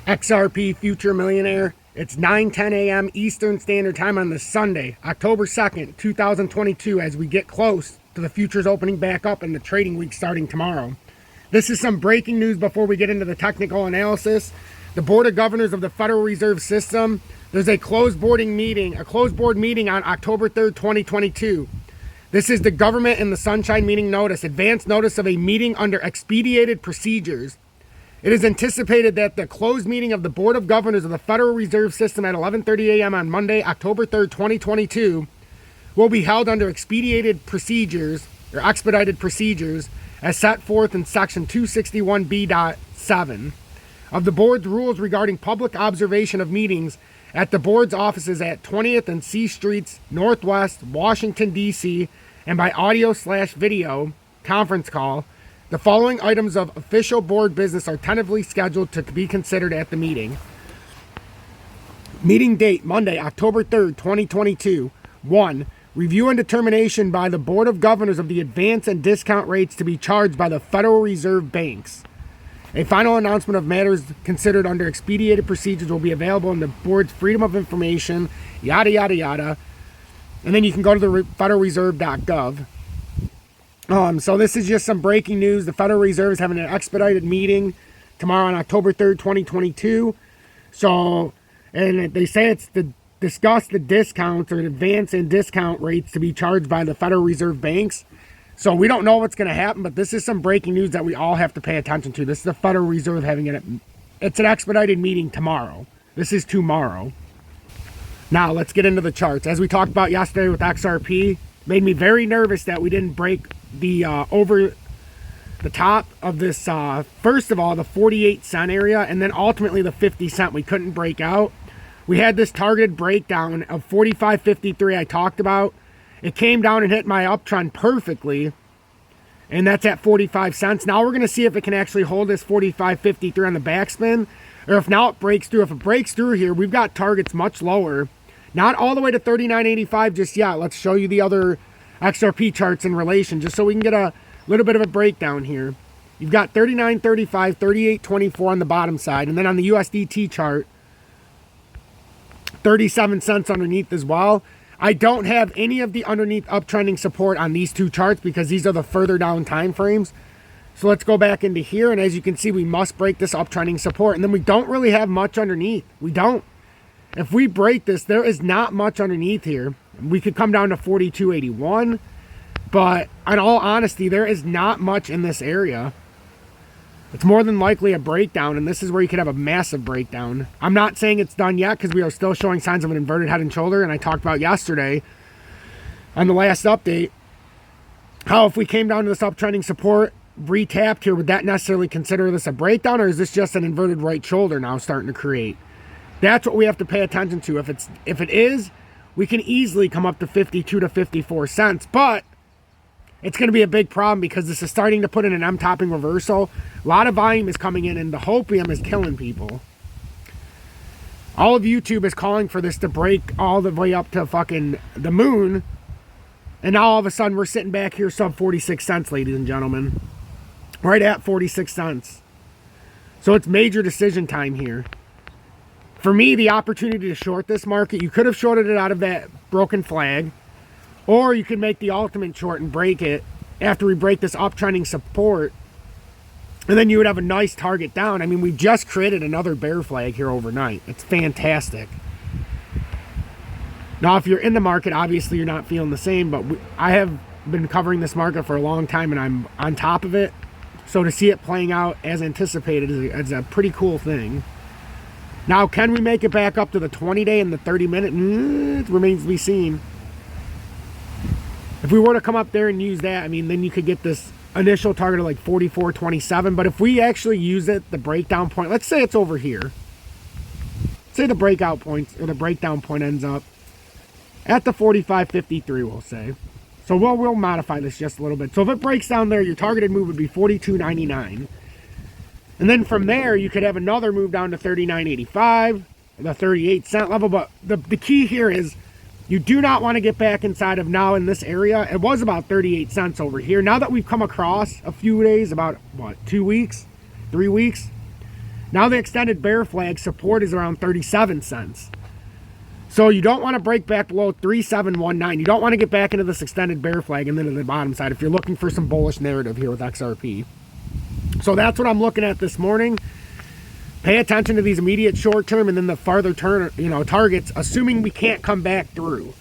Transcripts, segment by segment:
XRP Future Millionaire. It's 9:10 a.m. Eastern Standard Time on this Sunday, October 2nd, 2022, as we get close to the futures opening back up and the trading week starting tomorrow. This is some breaking news before we get into the technical analysis. The Board of Governors of the Federal Reserve System, there's a closed board meeting on October 3rd, 2022. This is the Government in the Sunshine Meeting Notice, advance notice of a meeting under expedited procedures. It is anticipated that the closed meeting of the Board of Governors of the Federal Reserve System at 11:30 a.m. on Monday, October 3rd, 2022, will be held under expedited procedures, or expedited procedures, as set forth in Section 261B.7 of the Board's rules regarding public observation of meetings at the Board's offices at 20th and C Streets, Northwest, Washington, D.C., and by audio/video conference call. The following items of official board business are tentatively scheduled to be considered at the meeting. Meeting date, Monday, October 3rd, 2022. 1. Review and determination by the Board of Governors of the advance and discount rates to be charged by the Federal Reserve banks. A final announcement of matters considered under expedited procedures will be available in the board's Freedom of Information, yada, yada, yada. And then you can go to the federalreserve.gov. So this is just some breaking news. The Federal Reserve is having an expedited meeting tomorrow on October 3rd, 2022. So, and they say it's to discuss the discounts or advance and discount rates to be charged by the Federal Reserve banks. So we don't know what's going to happen, but this is some breaking news that we all have to pay attention to. This is the Federal Reserve having it's an expedited meeting tomorrow. This is tomorrow. Now let's get into the charts. As we talked about yesterday with XRP, made me very nervous that we didn't break the over the top of this, first of all, the 48 cent area, and then ultimately the 50 cent we couldn't break out. We had this targeted breakdown of 45.53 I talked about. It came down and hit my uptrend perfectly, and that's at 45 cents. Now we're going to see if it can actually hold this 45.53 on the backspin, or if now it breaks through. If it breaks through here, we've got targets much lower. Not all the way to 39.85 just yet. Let's show you the other XRP charts in relation, just so we can get a little bit of a breakdown here. You've got 39.35, 38.24 on the bottom side, and then on the USDT chart, 37 cents underneath as well. I don't have any of the underneath uptrending support on these two charts because these are the further down time frames. So let's go back into here, and as you can see, we must break this uptrending support, and then we don't really have much underneath. We don't. If we break this, there is not much underneath here. We could come down to 42.81, but in all honesty, there is not much in this area. It's more than likely a breakdown, and this is where you could have a massive breakdown. I'm not saying it's done yet because we are still showing signs of an inverted head and shoulder, and I talked about yesterday on the last update how if we came down to this uptrending support, retapped here, would that necessarily consider this a breakdown, or is this just an inverted right shoulder now starting to create? That's what we have to pay attention to. If it is, we can easily come up to 52 to 54 cents, but it's going to be a big problem because this is starting to put in an M-topping reversal. A lot of volume is coming in, and the hopium is killing people. All of YouTube is calling for this to break all the way up to fucking the moon, and now all of a sudden we're sitting back here sub 46 cents, ladies and gentlemen. Right at 46 cents. So it's major decision time here. For me, the opportunity to short this market, you could have shorted it out of that broken flag, or you could make the ultimate short and break it after we break this uptrending support, and then you would have a nice target down. I mean, we just created another bear flag here overnight. It's fantastic. Now, if you're in the market, obviously you're not feeling the same, but I have been covering this market for a long time, and I'm on top of it. So to see it playing out as anticipated is a pretty cool thing. Now, can we make it back up to the 20-day and the 30-minute? It remains to be seen. If we were to come up there and use that, I mean, then you could get this initial target of like 44.27. But if we actually use it, the breakdown point, let's say it's over here. Say the breakout point or the breakdown point ends up at the 45.53, we'll say. So we'll modify this just a little bit. So if it breaks down there, your targeted move would be 42.99. And then from there, you could have another move down to 39.85, the 38 cent level. But the key here is you do not want to get back inside of now in this area. It was about 38 cents over here. Now that we've come across a few days, about, what, 2 weeks, 3 weeks, Now the extended bear flag support is around 37 cents. So you don't want to break back below 3719. You don't want to get back into this extended bear flag and then to the bottom side if you're looking for some bullish narrative here with XRP. So that's what I'm looking at this morning. Pay attention to these immediate short term and then the farther turn, targets, assuming we can't come back through.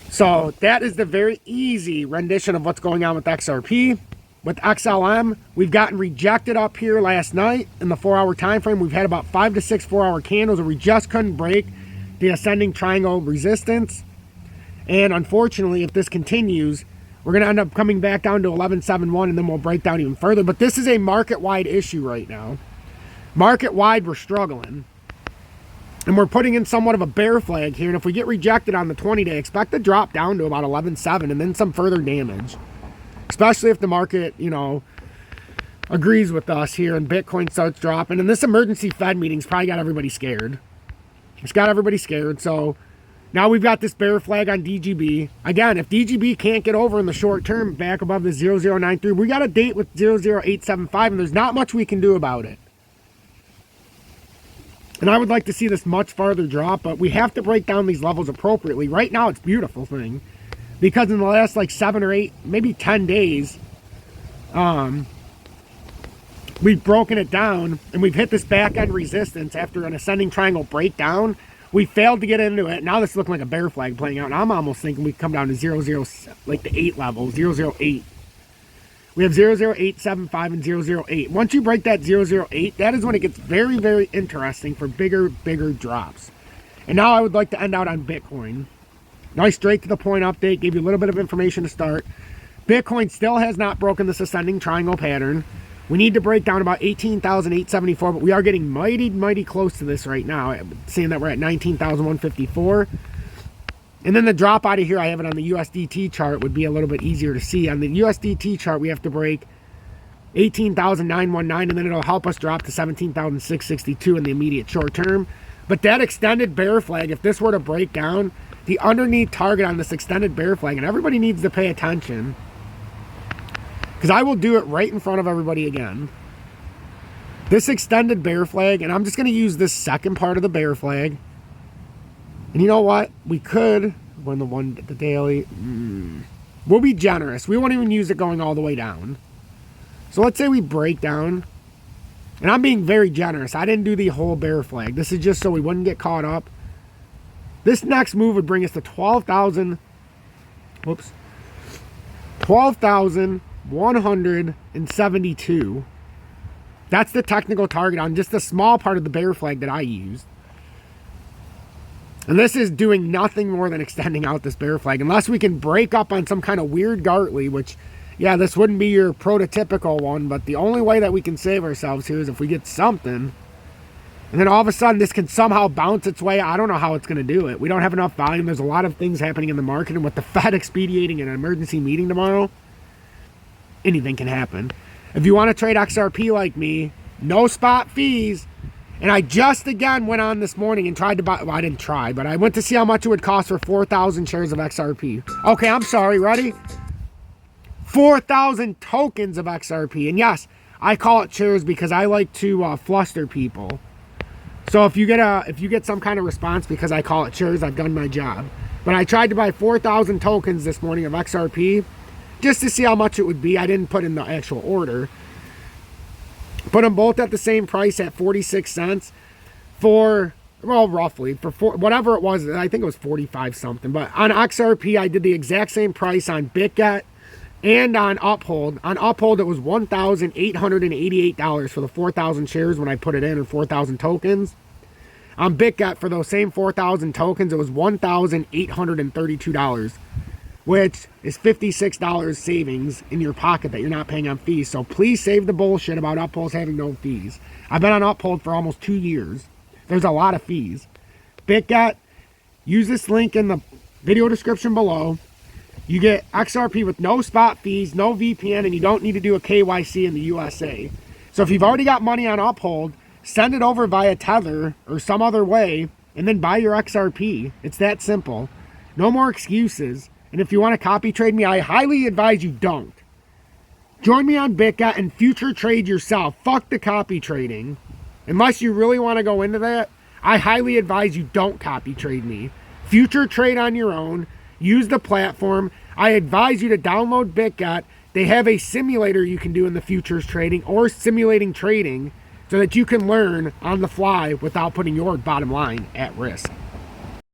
So that is the very easy rendition of what's going on with XRP. With XLM, we've gotten rejected up here last night in the 4-hour time frame. We've had about 5 to 6 4-hour candles and we just couldn't break the ascending triangle resistance. And unfortunately, if this continues, we're going to end up coming back down to 11.71 and then we'll break down even further. But this is a market-wide issue right now. Market-wide, we're struggling. And we're putting in somewhat of a bear flag here. And if we get rejected on the 20-day, expect to drop down to about 11.7 and then some further damage. Especially if the market, agrees with us here and Bitcoin starts dropping. And this emergency Fed meeting's probably got everybody scared. It's got everybody scared. So now we've got this bear flag on DGB. Again, if DGB can't get over in the short term back above the 0093, we got a date with 00875 and there's not much we can do about it. And I would like to see this much farther drop, but we have to break down these levels appropriately. Right now, it's a beautiful thing. Because in the last 7 or 8, maybe 10 days, we've broken it down and we've hit this back end resistance after an ascending triangle breakdown. We failed to get into it. Now this is looking like a bear flag playing out. And I'm almost thinking we come down to 00, like the 8 level, 008. We have 00875 and 008. Once you break that 008, that is when it gets very, very interesting for bigger drops. And now I would like to end out on Bitcoin. Nice straight to the point update, gave you a little bit of information to start. Bitcoin still has not broken this ascending triangle pattern. We need to break down about 18,874, but we are getting mighty, mighty close to this right now. Seeing that we're at 19,154. And then the drop out of here, I have it on the USDT chart, would be a little bit easier to see. On the USDT chart, we have to break 18,919, and then it'll help us drop to 17,662 in the immediate short term. But that extended bear flag, if this were to break down, the underneath target on this extended bear flag, and everybody needs to pay attention, because I will do it right in front of everybody again. This extended bear flag, and I'm just going to use this second part of the bear flag. And you know what? We could, when the daily, we'll be generous. We won't even use it going all the way down. So let's say we break down, and I'm being very generous. I didn't do the whole bear flag. This is just so we wouldn't get caught up. This next move would bring us to 12,172. That's the technical target on just a small part of the bear flag that I used. And this is doing nothing more than extending out this bear flag. Unless we can break up on some kind of weird Gartley, which, yeah, this wouldn't be your prototypical one, but the only way that we can save ourselves here is if we get something. And then all of a sudden, this can somehow bounce its way. I don't know how it's going to do it. We don't have enough volume. There's a lot of things happening in the market. And with the Fed expediting an emergency meeting tomorrow, anything can happen. If you want to trade XRP like me, no spot fees. And I just, again, went on this morning and tried to buy. Well, I didn't try, but I went to see how much it would cost for 4,000 shares of XRP. Okay, I'm sorry. Ready? 4,000 tokens of XRP. And yes, I call it shares because I like to fluster people. So if you get some kind of response because I call it shares, I've done my job. But I tried to buy 4,000 tokens this morning of XRP just to see how much it would be. I didn't put in the actual order. Put them both at the same price at 46 cents for, well, roughly, for whatever it was. I think it was 45 something. But on XRP, I did the exact same price on BitGet and on Uphold. On Uphold, it was $1,888 for the 4,000 shares when I put it in, or 4,000 tokens. On BitGet, for those same 4,000 tokens, it was $1,832, which is $56 savings in your pocket that you're not paying on fees. So please save the bullshit about Upholds having no fees. I've been on Uphold for almost 2 years. There's a lot of fees. BitGet, use this link in the video description below. You get XRP with no spot fees, no VPN, and you don't need to do a KYC in the USA. So if you've already got money on Uphold, send it over via Tether or some other way, and then buy your XRP. It's that simple. No more excuses. And if you want to copy trade me, I highly advise you don't. Join me on BitGet and future trade yourself. Fuck the copy trading. Unless you really want to go into that, I highly advise you don't copy trade me. Future trade on your own. Use the platform. I advise you to download BitGet. They have a simulator you can do in the futures trading or simulating trading so that you can learn on the fly without putting your bottom line at risk.